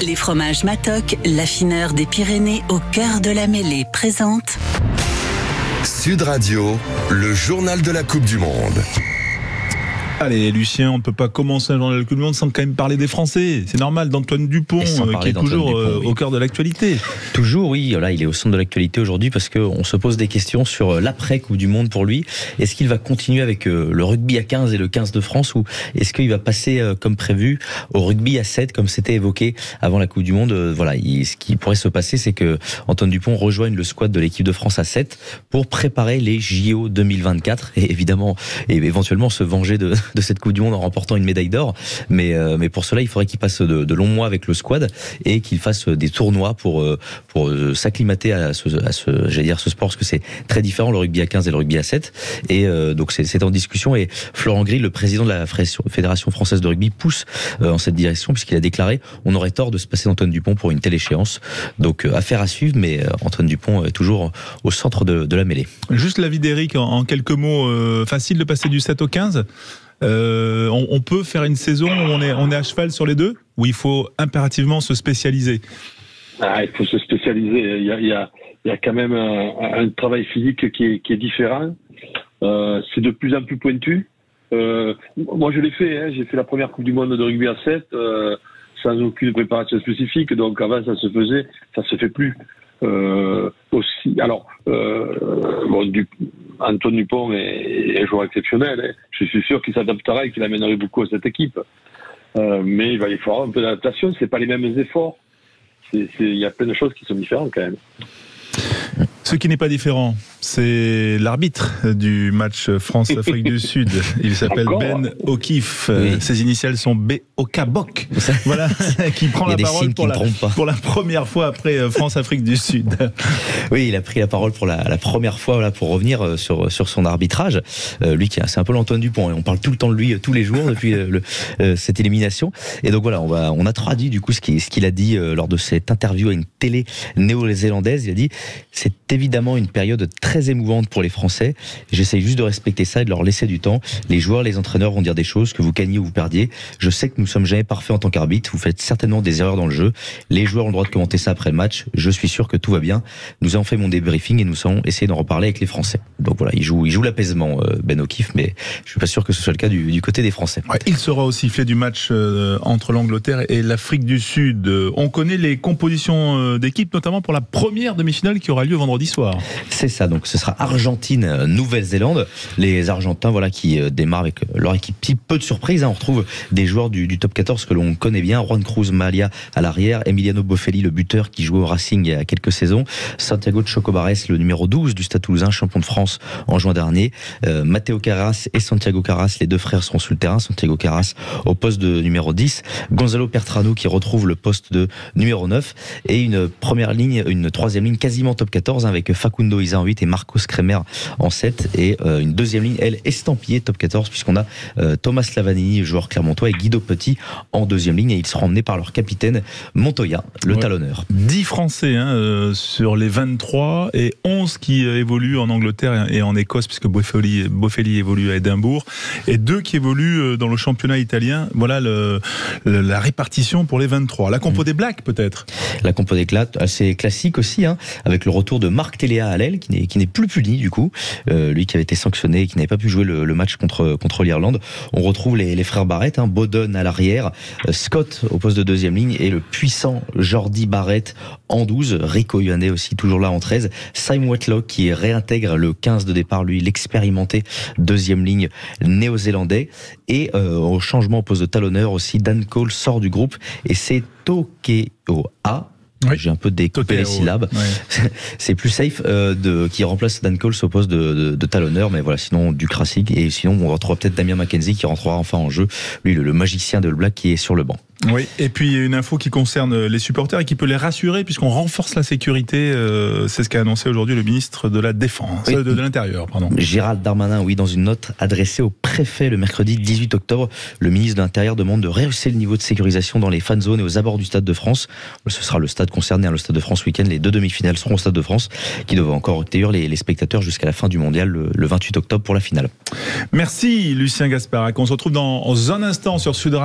Les fromages Matok, l'affineur des Pyrénées au cœur de la mêlée, présente Sud Radio, le journal de la Coupe du Monde. Allez Lucien, on ne peut pas commencer un journal de la Coupe du Monde sans quand même parler des Français. C'est normal, d'Antoine Dupont, qui est toujours au cœur de l'actualité. Toujours, oui. Là, il est au centre de l'actualité aujourd'hui parce qu'on se pose des questions sur l'après-Coupe du Monde pour lui. Est-ce qu'il va continuer avec le rugby à 15 et le 15 de France, ou est-ce qu'il va passer comme prévu au rugby à 7 comme c'était évoqué avant la Coupe du Monde? Ce qui pourrait se passer, c'est que Antoine Dupont rejoigne le squad de l'équipe de France à 7 pour préparer les JO 2024 et évidemment et éventuellement se venger de cette Coupe du Monde en remportant une médaille d'or. Mais pour cela, il faudrait qu'il passe de longs mois avec le squad et qu'il fasse des tournois pour s'acclimater à ce sport, parce que c'est très différent, le rugby à 15 et le rugby à 7. Et donc c'est en discussion, et Florent Gris, le président de la Fédération française de rugby, pousse en cette direction, puisqu'il a déclaré: on aurait tort de se passer d'Antoine Dupont pour une telle échéance. Donc affaire à suivre, mais Antoine Dupont est toujours au centre de la mêlée. Juste l'avis d'Eric en quelques mots. Facile de passer du 7 au 15? On peut faire une saison où on est à cheval sur les deux, ou il faut impérativement se spécialiser? Il faut se spécialiser. Il y a quand même un travail physique qui est différent. C'est de plus en plus pointu. Moi, je l'ai fait. J'ai fait la première Coupe du Monde de rugby à 7 sans aucune préparation spécifique. Donc avant, ça se faisait, ça se fait plus. Aussi. Alors, Antoine Dupont est un joueur exceptionnel. Je suis sûr qu'il s'adaptera et qu'il amènerait beaucoup à cette équipe. Mais il va y avoir un peu d'adaptation. C'est pas les mêmes efforts. Il y a plein de choses qui sont différentes quand même. Ce qui n'est pas différent, c'est l'arbitre du match France-Afrique du Sud. Il s'appelle Ben O'Keefe. Oui. Ses initiales sont B-O-K-B-O-K. Voilà, qui prend la parole pour la première fois après France-Afrique du Sud. Oui, il a pris la parole pour la première fois pour revenir sur son arbitrage. Lui, c'est un peu l'Antoine Dupont. On parle tout le temps de lui tous les jours depuis cette élimination. Et donc voilà, on a traduit du coup ce qu'il a dit lors de cette interview à une télé néo-zélandaise. Il a dit: c'est évidemment une période très émouvante pour les Français. J'essaye juste de respecter ça et de leur laisser du temps. Les joueurs, les entraîneurs vont dire des choses, que vous gagniez ou vous perdiez. Je sais que nous sommes jamais parfaits en tant qu'arbitre. Vous faites certainement des erreurs dans le jeu. Les joueurs ont le droit de commenter ça après le match. Je suis sûr que tout va bien. Nous avons fait mon débriefing et nous allons essayer d'en reparler avec les Français. Donc voilà, il joue l'apaisement, Ben O'Keefe, mais je suis pas sûr que ce soit le cas du côté des Français. Ouais, il sera au sifflet du match entre l'Angleterre et l'Afrique du Sud. On connaît les compositions d'équipe, notamment pour la première demi-finale qui aura lieu vendredi soir. C'est ça, donc ce sera Argentine-Nouvelle-Zélande. Les Argentins, qui démarrent avec leur équipe type. Peu de surprises, on retrouve des joueurs du top 14 que l'on connaît bien. Juan Cruz Malia à l'arrière, Emiliano Boffelli, le buteur qui jouait au Racing il y a quelques saisons, Santiago Chocobares, le numéro 12 du Stade Toulousain, champion de France en juin dernier, Matteo Carras et Santiago Carras, les deux frères seront sur le terrain. Santiago Carras au poste de numéro 10, Gonzalo Pertrano qui retrouve le poste de numéro 9, et une troisième ligne quasiment top 14 avec Facundo Isa en 8 et Marcos Kremer en 7, et une deuxième ligne, elle, estampillée top 14, puisqu'on a Thomas Lavanini, joueur clermontois, et Guido Petit en deuxième ligne, et ils seront emmenés par leur capitaine Montoya, le talonneur. 10 Français sur les 23, et 11 qui évoluent en Angleterre et en Écosse, puisque Boffelli évolue à Édimbourg, et 2 qui évoluent dans le championnat italien. Voilà la répartition pour les 23. La compo des Blacks, peut-être? La compo des Blacks, assez classique aussi, avec le retour de Marc Téléa à l'aile, qui n'est plus puni du coup, lui qui avait été sanctionné et qui n'avait pas pu jouer le match contre l'Irlande. On retrouve les frères Barrett, Bowden à l'arrière, Scott au poste de deuxième ligne, et le puissant Jordi Barrett en 12, Rico Ioane aussi toujours là en 13, Simon Whitlock qui réintègre le 15 de départ, lui l'expérimenté deuxième ligne néo-zélandais, et au changement au poste de talonneur aussi, Dan Cole sort du groupe et c'est Tokeoa. Oui. J'ai un peu découpé les syllabes. Ouais. C'est plus safe qui remplace Dan Cole au poste de talonneur, mais voilà, sinon du classique. Et sinon, on retrouvera peut-être Damien McKenzie qui rentrera enfin en jeu, lui le magicien de All Black qui est sur le banc. Oui, et puis une info qui concerne les supporters et qui peut les rassurer, puisqu'on renforce la sécurité. C'est ce qu'a annoncé aujourd'hui le ministre de la Défense, de l'Intérieur, pardon. Gérald Darmanin, dans une note adressée au préfet le mercredi 18 octobre, le ministre de l'Intérieur demande de rehausser le niveau de sécurisation dans les fan zones et aux abords du Stade de France. Ce sera le stade concerné, le Stade de France week-end. Les 2 demi-finales seront au Stade de France, qui doivent encore accueillir les spectateurs jusqu'à la fin du mondial, le 28 octobre pour la finale. Merci Lucien Gasparac. On se retrouve dans un instant sur Sud Radio.